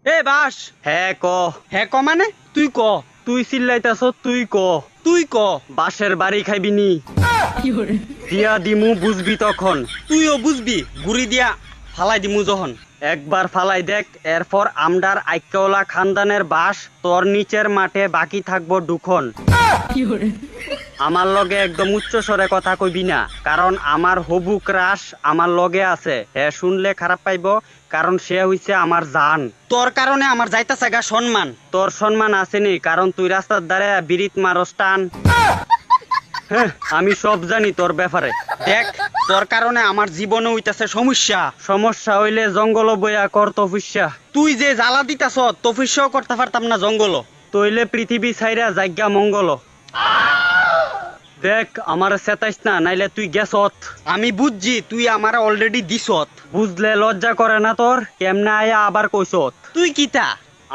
এ বাস। হ্যাঁ ক। হ্যাঁ ক মানে তুই ক। তুই চিল্লাইতাছ তুই ক। তুই ক। বাঁশের বাড়ি খাইবি নি? দিয়া দিমু বুঝবি তখন। তুইও বুঝবি গুড়ি দিয়া ফালাই দিমু যখন। একবার ফালাই দেখ, এরপর আমডার আইক্যওয়ালা খানদানের বাস তোর নিচের মাঠে বাকি থাকবো দুখন। আমার লগে একদম উচ্চ স্বরে কথা কইবি না, কারণ আমার হবু ক্রাশ আমার লগে আছে। হে শুনলে খারাপ পাইব, কারণ সে হইছে আমার জান। তোর কারণে আমার যাইতাছে গা সম্মান। তোর সম্মান আসেনি, কারণ তুই রাস্তার ধারে বিরিত মারস টান। হ্যাঁ, আমি সব জানি তোর ব্যাপারে। দেখ, তোর কারণে আমার জীবনে হইতাছে সমস্যা। সমস্যা হইলে জঙ্গল বইয়া কর তপস্যা। তুই যে জ্বালা দিতাছ তপস্যাও করতে পারতাম না জঙ্গল। তইলে পৃথিবী ছাইরা জায়গা মঙ্গল। দেখ, আমার চেতাইস না, নাইলে তুই গেছত। আমি বুঝছি তুই আমার অলরেডি দিছত। বুঝলে লজ্জা করে না তোর? কেমনে আয়া আবার কইছত? তুই কিতা?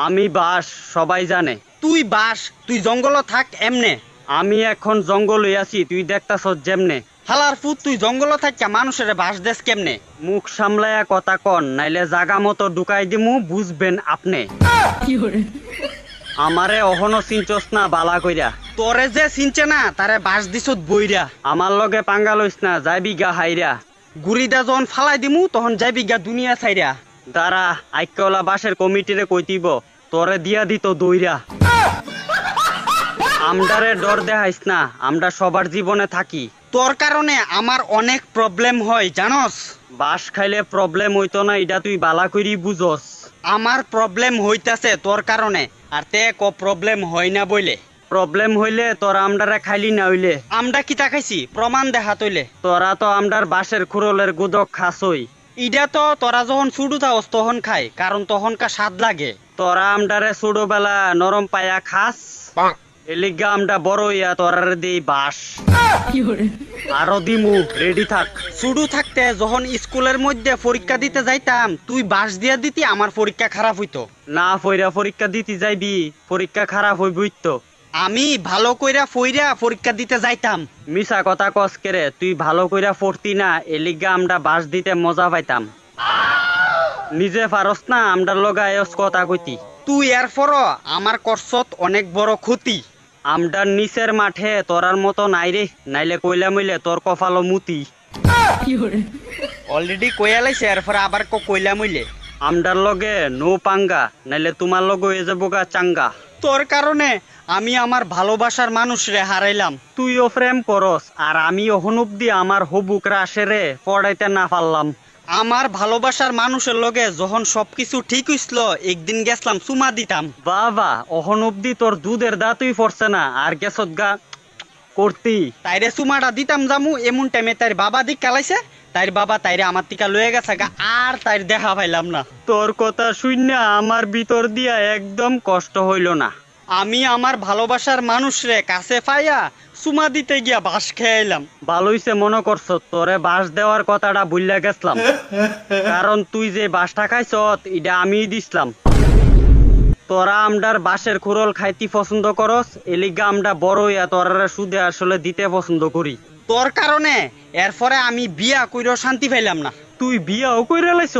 আমি বাস, সবাই জানে। তুই বাস, তুই জঙ্গল থাক এমনে। আমি এখন জঙ্গলে আছি, তুই দেখতাছত যেমনে। হালার ফুট, তুই জঙ্গল থাকা মানুষের বাস দেশ কেমনে? মুখ সামলায়া কথা কন, নাইলে জাগা মতো ঢুকাই দিমু, বুঝবেন আপনি। আমারে অহনো চিনচস না বালা কইরা। তোরে যে চিনছে না তারে বাস দিছত বইরা। আমার লগে পাঙ্গা লইস না, যাইবি গা হাইরা। গুড়িদা যখন ফালাই দিমু তখন যাইবি গা দুনিয়া ছাইরা। দাঁড়া, আইক্যওয়ালা বাসের কমিটিরে কইতিব, তোরে দিয়া দিত দইরা। আমডারে ডর দেখাইস না, আমরা সবার জীবনে থাকি। তোর কারণে আমার অনেক প্রবলেম হয় জানস। বাস খাইলে প্রবলেম হইতো না, এটা তুই বালা কইরি বুঝস। আমার প্রবলেম হইতাছে তোর কারণে, আর তে ক প্রবলেম হয় না বইলে। প্রবলেম হইলে তোর আমডারে খাইলি না হইলে। আমরা কিতা খাইছি প্রমাণ দেখা তইলে। তোরা তো আমডার বাসের খুরলের গুদক খাসই। ইডা তো তোরা যখন ছুটু থাকস তখন খাই, কারণ তখনকা স্বাদ লাগে। তোরা আমডারে ছোটবেলা নরম পায়া খাস, এলিগা আমডা বড় হইয়া তোরারে দেই বাস। আরো দিমু, রেডি থাক। ছুটু থাকতে যখন স্কুলের মধ্যে পরীক্ষা দিতে যাইতাম তুই বাস দিয়া দিতি, আমার পরীক্ষা খারাপ হইতো না। ফইরা পরীক্ষা দিতে যাইবি, পরীক্ষা খারাপ হইবই তো। আমি ভালো কইরা ফইরা পরীক্ষা দিতে যাইতাম। মিছা কথা কস কেরে, তুই ভালো কইরা পড়তি না, এলিগা আমরা বাস দিতে মজা পাইতাম। নিজে পারস না, আমডার লগা এস কথা কইতি। তুই এরপর আমার করছত অনেক বড় ক্ষতি। আমডার নিচের মাঠে তোরার মতো নাই রে, নাইলে কইলা মইলে তোর কপালো মুতি। অলরেডি কইয়া লাইছে, এরপর আবার কইলা মইলে। আমডার লগে নো পাঙ্গা, নাইলে তোমার লগে হয়ে যাবো গা চাঙ্গা। তোর কারণে আমি আমার ভালোবাসার মানুষরে হারাইলাম। তুইও প্রেম করস, আর আমি অহন অব্দি আমার হবুক রাশেরে পড়াইতে না পারলাম। আমার ভালোবাসার মানুষের লগে যখন সবকিছু ঠিক হইছিল, একদিন গেছলাম চুমা দিতাম। বাবা, অহন অব্দি তোর দুধের দাঁতই পড়ছে না, আর গেছত গা করতি। তাইরে চুমাটা দিতাম জামু, এমন টাইমে তাইর বাবা দিক কালাইছে। তাইর বাবা তাইরে আমার টিকা লয়ে গেছে গা, আর তাইর দেখা পাইলাম না। তোর কথা শুইনা আমার ভিতর দিয়া একদম কষ্ট হইল না। আমি আমার ভালোবাসার মানুষরে কাছে পাইয়া চুমা দিতে গিয়া বাস খেয়াইলাম। ভালোইছে মনে করছ, তোরে বাস দেওয়ার কথাটা ভুইলা গেছলাম। কারণ তুই যে বাসটা খাইছত এটা আমিই দিছিলাম। তোরা আমডার বাসের খুরল খাইতে পছন্দ করস, এলিগা আমরা বড় হইয়া তোরারে সুদে আসলে দিতে পছন্দ করি। তোর কারণে এরপরে আমি বিয়া কইরা শান্তি পাইলাম না। তুই বিয়াও কইরা লাইছ?